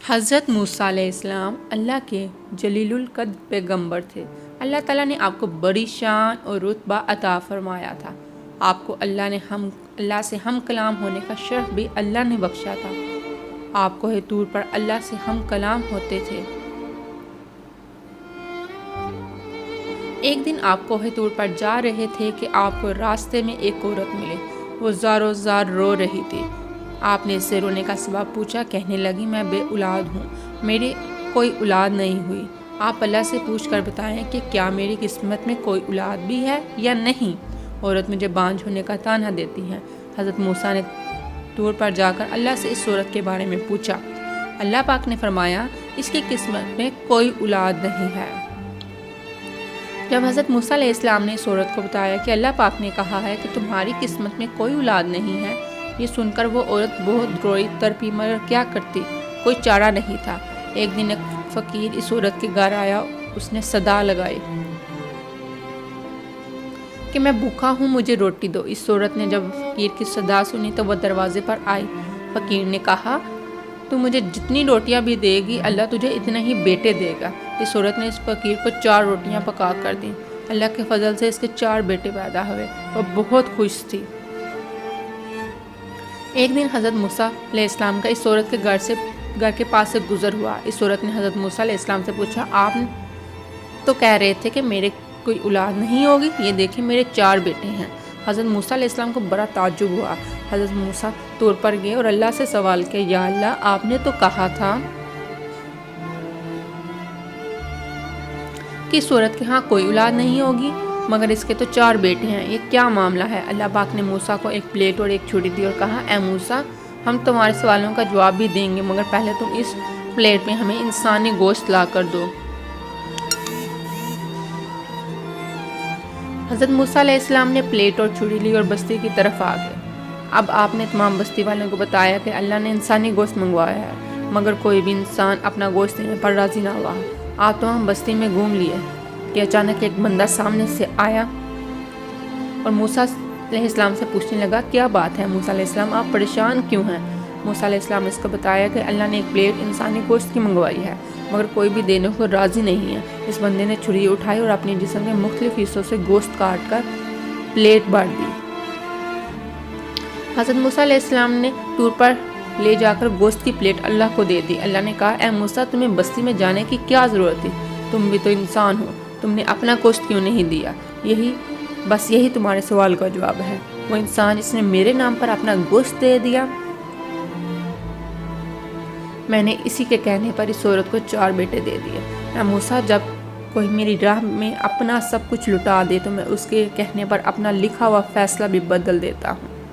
حضرت موسیٰ علیہ السلام اللہ کے جلیل القدر پیغمبر تھے۔ اللہ تعالیٰ نے آپ کو بڑی شان اور رتبہ عطا فرمایا تھا۔ آپ کو اللہ سے ہم کلام ہونے کا شرف بھی اللہ نے بخشا تھا۔ آپ کوہ طور پر اللہ سے ہم کلام ہوتے تھے۔ ایک دن آپ کوہ طور پر جا رہے تھے کہ آپ کو راستے میں ایک عورت ملے۔ وہ زاروں زار رو رہی تھی۔ آپ نے اس سے رونے کا سبب پوچھا۔ کہنے لگی، میں بے اولاد ہوں، میری کوئی اولاد نہیں ہوئی۔ آپ اللہ سے پوچھ کر بتائیں کہ کیا میری قسمت میں کوئی اولاد بھی ہے یا نہیں؟ عورت مجھے بانجھ ہونے کا طعنہ دیتی ہے۔ حضرت موسیٰ نے طور پر جا کر اللہ سے اس عورت کے بارے میں پوچھا۔ اللہ پاک نے فرمایا، اس کی قسمت میں کوئی اولاد نہیں ہے۔ جب حضرت موسیٰ علیہ السلام نے اس عورت کو بتایا کہ اللہ پاک نے کہا ہے کہ تمہاری قسمت میں کوئی اولاد نہیں ہے، یہ سن کر وہ عورت بہت روئی تڑپی، مگر کیا کرتی، کوئی چارہ نہیں تھا۔ ایک دن ایک فقیر اس عورت کے گھر آیا۔ اس نے صدا لگائی کہ میں بھوکا ہوں، مجھے روٹی دو۔ اس عورت نے جب فقیر کی صدا سنی تو وہ دروازے پر آئی۔ فقیر نے کہا، تو مجھے جتنی روٹیاں بھی دے گی، اللہ تجھے اتنے ہی بیٹے دے گا۔ اس عورت نے اس فقیر کو 4 روٹیاں پکا کر دیں۔ اللہ کے فضل سے اس کے 4 بیٹے پیدا ہوئے۔ وہ بہت خوش تھی۔ ایک دن حضرت موسیٰ علیہ السلام کا اس عورت کے گھر کے پاس سے گزر ہوا۔ اس عورت نے حضرت موسیٰ علیہ السلام سے پوچھا، آپ تو کہہ رہے تھے کہ میرے کوئی اولاد نہیں ہوگی، یہ دیکھیں میرے 4 بیٹے ہیں۔ حضرت موسیٰ علیہ السلام کو بڑا تعجب ہوا۔ حضرت موسیٰ طور پر گئے اور اللہ سے سوال کیا، یا اللہ، آپ نے تو کہا تھا کہ اس عورت کے ہاں کوئی اولاد نہیں ہوگی، مگر اس کے تو 4 بیٹے ہیں، یہ کیا معاملہ ہے؟ اللہ پاک نے موسیٰ کو ایک پلیٹ اور ایک چھری دی اور کہا، اے موسیٰ، ہم تمہارے سوالوں کا جواب بھی دیں گے، مگر پہلے تم اس پلیٹ میں ہمیں انسانی گوشت لا کر دو۔ حضرت موسیٰ علیہ السلام نے پلیٹ اور چھری لی اور بستی کی طرف آ گئے۔ اب آپ نے تمام بستی والوں کو بتایا کہ اللہ نے انسانی گوشت منگوایا ہے، مگر کوئی بھی انسان اپنا گوشت دینے پر راضی نہ ہوا۔ آپ تمام بستی میں گھوم لیے کہ اچانک ایک بندہ سامنے سے آیا اور موسیٰ علیہ السلام سے پوچھنے لگا، کیا بات ہے موسیٰ علیہ السلام، آپ پریشان کیوں ہیں؟ موسیٰ علیہ السلام نے اس کو بتایا کہ اللہ نے ایک پلیٹ انسانی گوشت کی منگوائی ہے، مگر کوئی بھی دینے کو راضی نہیں ہے۔ اس بندے نے چھری اٹھائی اور اپنے جسم کے مختلف حصوں سے گوشت کاٹ کر پلیٹ بھر دی۔ حضرت موسیٰ علیہ السلام نے طور پر لے جا کر گوشت کی پلیٹ اللہ کو دے دی۔ اللہ نے کہا، اے موسیٰ، تمہیں بستی میں جانے کی کیا ضرورت تھی؟ تم بھی تو انسان ہو، تم نے اپنا گوشت کیوں نہیں دیا؟ یہی تمہارے سوال کا جواب ہے۔ وہ انسان جس نے میرے نام پر اپنا گوشت دے دیا، میں نے اسی کے کہنے پر اس عورت کو 4 بیٹے دے دیے۔ اے موسیٰ، جب کوئی میری راہ میں اپنا سب کچھ لٹا دے تو میں اس کے کہنے پر اپنا لکھا ہوا فیصلہ بھی بدل دیتا ہوں۔